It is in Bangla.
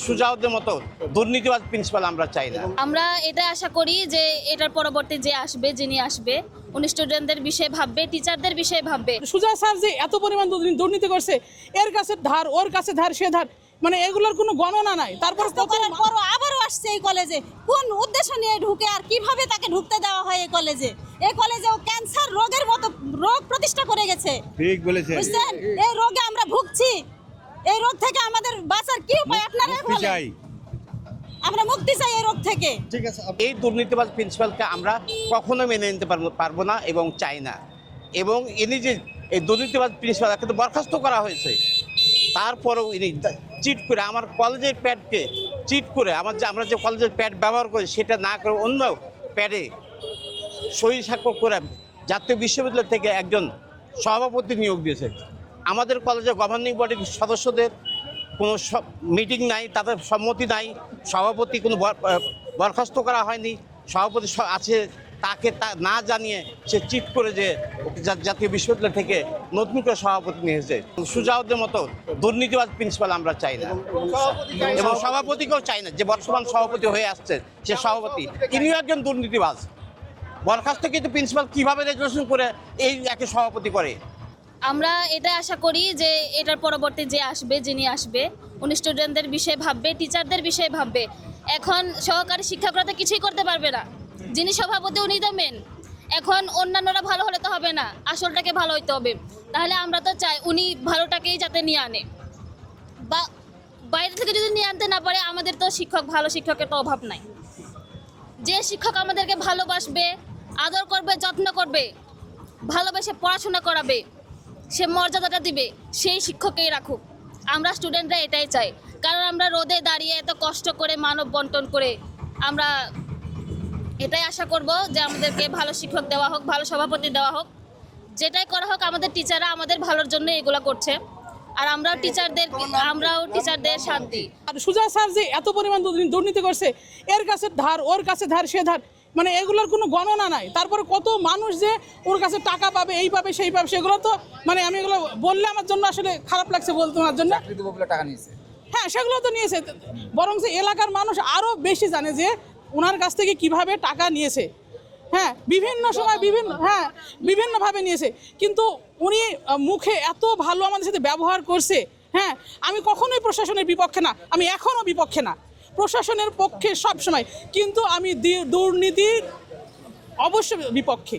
সুজাউদ্দের মতো দুর্নীতিবাজ প্রিন্সিপাল আমরা চাই না। আমরা এটা আশা করি যে এটার পরবর্তী যে আসবে, যিনি আসবে, উনি স্টুডেন্টদের বিষয়ে ভাববে, টিচারদের বিষয়ে ভাববে। সুজা স্যার যে এত পরিমাণ দুর্নীতি করছে, এর কাছে ধার, ওর কাছে ধার, সে ধার, মানে এগুলোর কোনো গণনা নাই। তারপর আবারও আসছে এই কলেজে, কোন উদ্দেশ্য নিয়ে ঢুকে আর কিভাবে তাকে ঢুকতে দেওয়া হয় এই কলেজে? এই কলেজে ও ক্যান্সার রোগের মতো রোগ প্রতিষ্ঠা করে গেছে। ঠিক বলেছেন। বুঝছেন, এই রোগে আমরা ভুগছি। এই রোগ থেকে আমাদের বাঁচার কি উপায় আপনারা বলেন? আমরা মুক্তি চাই এই রোগ থেকে। ঠিক আছে, এই দুর্নীতিবাজ প্রিন্সিপালকে আমরা কখনো মেনে নিতে পারবো না এবং চাই না। এবং ইনি যে এই দুর্নীতিবাজ প্রিন্সিপাল কিন্তু বরখাস্ত করা হয়েছে, তারপরেও ইনি চিট করে আমার কলেজের প্যাডকে চিট করে আমরা যে কলেজের প্যাড ব্যবহার করি সেটা না করে অন্য প্যাডে সই স্বাক্ষর করে জাতীয় বিশ্ববিদ্যালয় থেকে একজন সভাপতি নিয়োগ দিয়েছে। আমাদের কলেজের গভর্নিং বডির সদস্যদের কোনো মিটিং নাই, তাদের সম্মতি নাই, সভাপতি কোনো বরখাস্ত করা হয়নি, সভাপতি আছে তাকে না জানিয়ে সে চিট করে যে জাতীয় বিশ্ববিদ্যালয় থেকে নতুন করে সভাপতি নিয়েছে। সুজাউদ্দের মতো দুর্নীতিবাজ প্রিন্সিপাল আমরা চাই না এবং সভাপতিকেও চাই না। যে বর্তমান সভাপতি হয়ে আসছে সে সভাপতি ইনিও একজন দুর্নীতিবাজ। বরখাস্ত কিন্তু প্রিন্সিপাল কীভাবে রেজুলেশন করে এই একে সভাপতি করে। আমরা এটা আশা করি যে এটার পরবর্তী যে আসবে, যিনি আসবে, উনি স্টুডেন্টদের বিষয়ে ভাববে, টিচারদের বিষয়ে ভাববে। এখন সহকারী শিক্ষকরা তো কিছুই করতে পারবে না, যিনি সভাপতি উনি তো মেন। এখন অন্যান্যরা ভালো হলে তো হবে না, আসলটাকে ভালো হইতে হবে। তাহলে আমরা তো চাই উনি ভালোটাকেই যাতে নিয়ে আনে, বা বাইরে থেকে যদি নিয়ে আনতে না পারে, আমাদের তো ভালো শিক্ষকের তো অভাব নাই। যে শিক্ষক আমাদেরকে ভালোবাসবে, আদর করবে, যত্ন করবে, ভালোবেসে পড়াশোনা করাবে, সে মর্যাদাটা দিবে, সেই শিক্ষককেই রাখুক। আমরা স্টুডেন্টরা এটাই চাই, কারণ আমরা রোদে দাঁড়িয়ে এত কষ্ট করে মানব বন্টন করে আমরা এটাই আশা করব যে আমাদেরকে ভালো শিক্ষক দেওয়া হোক, ভালো সভাপতি দেওয়া হোক, যেটাই করা হোক। আমাদের টিচাররা আমাদের ভালোর জন্য এগুলো করছে, আর আমরাও টিচারদের সাথ দিই। আর সুজা স্যার যে এত পরিমাণ দুর্নীতি করছে, এর কাছে ধার, ওর কাছে ধার, সে ধার, মানে এগুলোর কোনো গণনা নাই। তারপরে কত মানুষ যে ওর কাছে টাকা পাবে, এই পাবে, সেই পাবে, সেগুলো তো মানে আমি এগুলো বললে আমার জন্য আসলে খারাপ লাগছে বলতে, আমার জন্য। টাকা নিয়েছে, হ্যাঁ, সেগুলো তো নিয়েছে, বরং যে এলাকার মানুষ আরও বেশি জানে যে ওনার কাছ থেকে কিভাবে টাকা নিয়েছে। হ্যাঁ, বিভিন্ন সময় বিভিন্নভাবে নিয়েছে, কিন্তু উনি মুখে এত ভালো আমাদের সাথে ব্যবহার করছে। হ্যাঁ, আমি কখনোই প্রশাসনের বিপক্ষে না, আমি এখনও বিপক্ষে না, প্রশাসনের পক্ষে সব সময়, কিন্তু আমি দুর্নীতির অবশ্যই বিপক্ষে।